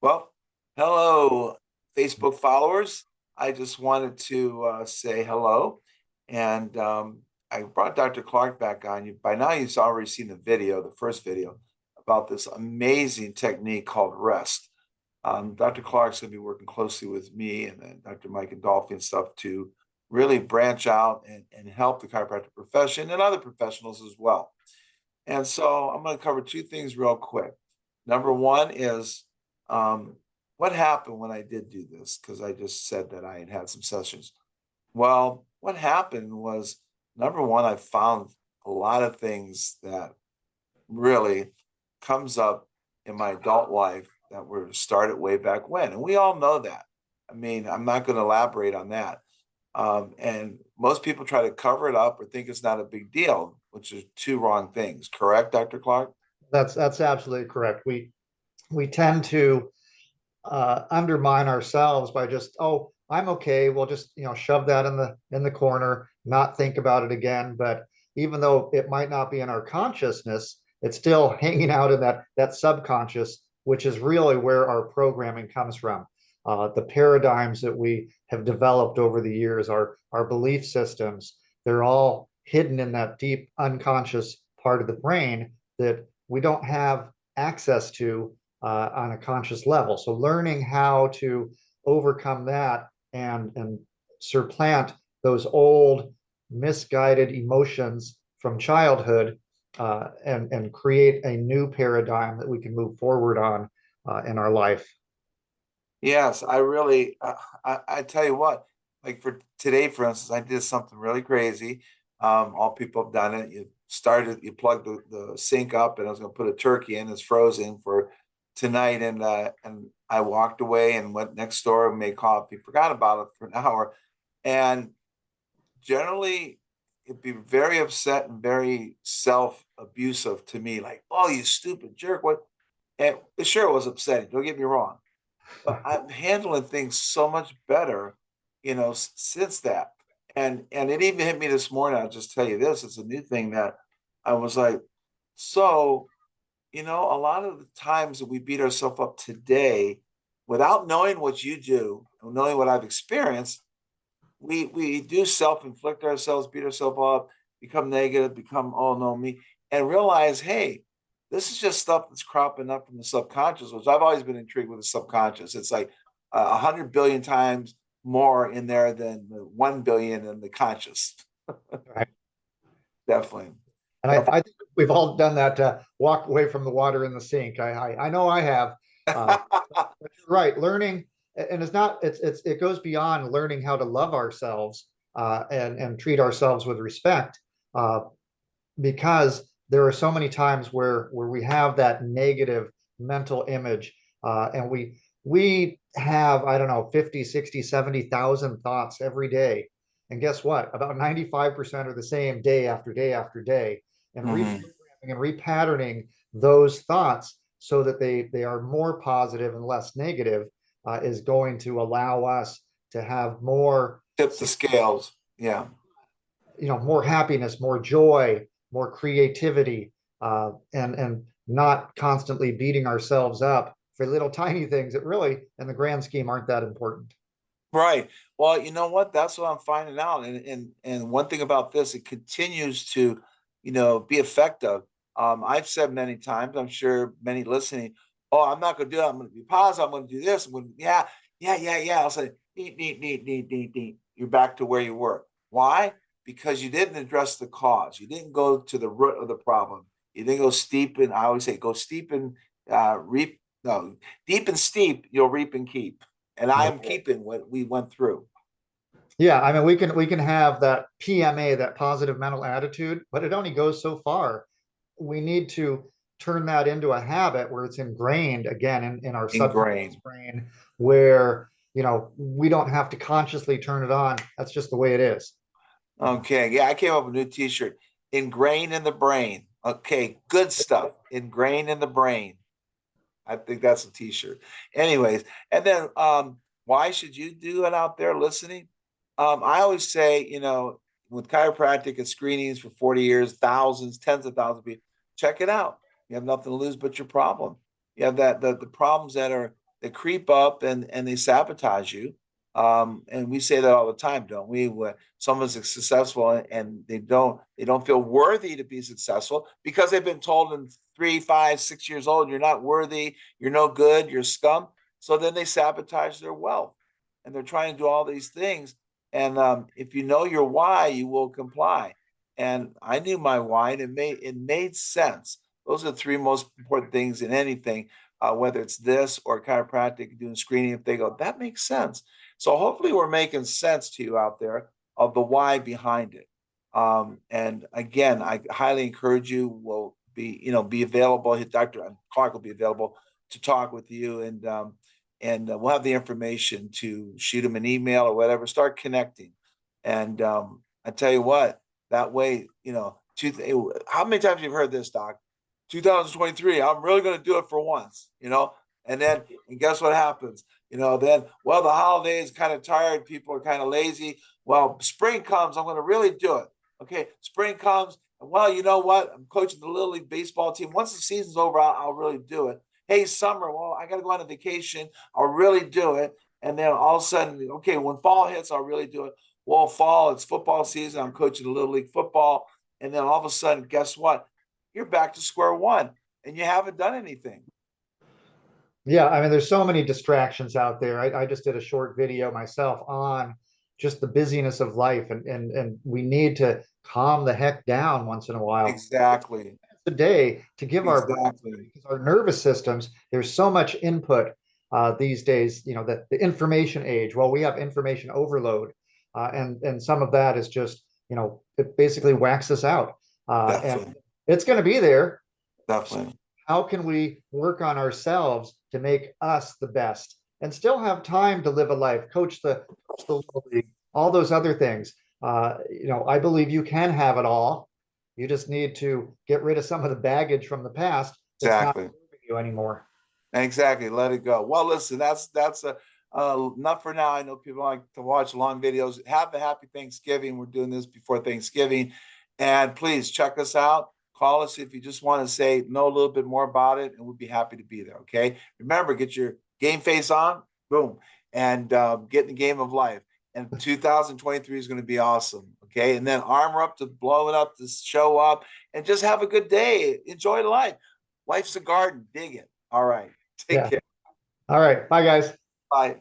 Well, hello, Facebook followers. I just wanted to say hello. And I brought Dr. Clark back on. You by now, you've already seen the video, the first video, about this amazing technique called rest. Dr. Clark's going to be working closely with me and then Dr. Mike and Dolphy and stuff to really branch out and help the chiropractic profession and other professionals as well. And so I'm going to cover two things real quick. Number one is what happened when I did do this, because I just said that I had had some sessions. Well, what happened was, number one, I found a lot of things that really comes up in my adult life that were started way back when. And we all know that. I mean, I'm not going to elaborate on that. And most people try to cover it up or think it's not a big deal, which are two wrong things. Correct, Dr. Clark? That's absolutely correct. We tend to undermine ourselves by just, oh, I'm okay. We'll just shove that in the corner, not think about it again. But even though it might not be in our consciousness, it's still hanging out in that subconscious, which is really where our programming comes from. The paradigms that we have developed over the years, our belief systems, they're all hidden in that deep unconscious part of the brain that we don't have access to on a conscious level. So learning how to overcome that and supplant those old misguided emotions from childhood and create a new paradigm that we can move forward on in our life. Yes, I really, I tell you what, like for today, for instance, I did something really crazy. All people have done it. You plug the sink up, and I was going to put a turkey in. It's frozen for tonight, and I walked away and went next door and made coffee. Forgot about it for an hour, and generally, it'd be very upset and very self-abusive to me, like, "Oh, you stupid jerk!" What? And it sure was upsetting. Don't get me wrong, but I'm handling things so much better, since that. And it even hit me this morning. I'll just tell you this: it's a new thing that I was like, so a lot of the times that we beat ourselves up today, without knowing what you do, and knowing what I've experienced, we do self-inflict ourselves, beat ourselves up, become negative, become oh no me, and realize, hey, this is just stuff that's cropping up from the subconscious, which I've always been intrigued with the subconscious. It's like 100 billion times more in there than the 1 billion in the conscious. Right. Definitely. And I think we've all done that, walk away from the water in the sink. I know I have. Uh, but you're right. Learning, and it's not, it goes beyond learning how to love ourselves and treat ourselves with respect. Uh, because there are so many times where we have that negative mental image and we have, I don't know, 50, 60, 70,000 thoughts every day. And guess what? About 95% are the same day after day after day. And Mhm. reprogramming and repatterning those thoughts so that they are more positive and less negative is going to allow us to have more Tip the scales. Yeah. more happiness, more joy, more creativity, and not constantly beating ourselves up for little tiny things that really, in the grand scheme, aren't that important. Right. Well, you know what? That's what I'm finding out. And one thing about this, it continues to, be effective. I've said many times, I'm sure many listening, oh, I'm not gonna do it. I'm gonna be positive, I'm gonna do this. I'm gonna, yeah, yeah, yeah, yeah. I'll say, neat, neat, neat, neat, neat, neat. You're back to where you were. Why? Because you didn't address the cause. You didn't go to the root of the problem. You didn't go steep in, I always say, go steep and reap, no, deep and steep, you'll reap and keep, and I am keeping what we went through. Yeah, I mean, we can have that PMA, that positive mental attitude, but it only goes so far. We need to turn that into a habit where it's ingrained again in our subconscious Ingrained. brain, where we don't have to consciously turn it on. That's just the way it is. Okay, yeah, I came up with a new T-shirt. Ingrained in the brain. Okay, good stuff. Ingrained in the brain. I think that's a T-shirt. Anyways, and then why should you do it out there listening? I always say, with chiropractic and screenings for 40 years, thousands, tens of thousands of people, check it out. You have nothing to lose but your problem. You have the problems that creep up and they sabotage you. And we say that all the time, don't we? When someone's successful and they don't feel worthy to be successful because they've been told in 3, 5, 6 years old, you're not worthy, you're no good, you're scum. So then they sabotage their wealth, and they're trying to do all these things. And if you know your why, you will comply. And I knew my why, and it made sense. Those are the three most important things in anything, whether it's this or chiropractic, doing screening. If they go, that makes sense. So hopefully we're making sense to you out there of the why behind it. And again, I highly encourage you. Will be available. Dr. Clark will be available to talk with you, and we'll have the information to shoot him an email or whatever. Start connecting, and I tell you what, that way, how many times you've heard this, Doc? 2023, I'm really going to do it for once, and guess what happens? Then, well, the holidays kind of tired, people are kind of lazy. Well, spring comes, I'm going to really do it. Okay, spring comes, and well, you know what? I'm coaching the Little League baseball team. Once the season's over, I'll really do it. Hey, summer, well, I got to go on a vacation. I'll really do it. And then all of a sudden, okay, when fall hits, I'll really do it. Well, fall, it's football season. I'm coaching the Little League football. And then all of a sudden, guess what? You're back to square one and you haven't done anything. Yeah, I mean, there's so many distractions out there. I just did a short video myself on just the busyness of life, and we need to calm the heck down once in a while. Exactly. A day to give our brains, Exactly. our nervous systems. There's so much input these days. The information age. Well, we have information overload, and some of that is just it basically whacks us out, and Definitely. it's going to be there. Definitely. How can we work on ourselves to make us the best and still have time to live a life, coach the Little League, all those other things? I believe you can have it all. You just need to get rid of some of the baggage from the past that's not Exactly. serving you anymore. Exactly. Let it go. Well, listen, that's enough for now. I know people like to watch long videos. Have a happy Thanksgiving. We're doing this before Thanksgiving. And please check us out. Call us if you just want to know a little bit more about it, and we'd be happy to be there. Okay. Remember, get your game face on, boom, and get in the game of life. And 2023 is going to be awesome. Okay. And then armor up to blow it up, to show up, and just have a good day. Enjoy life. Life's a garden. Dig it. All right. Take Yeah. care. All right. Bye, guys. Bye.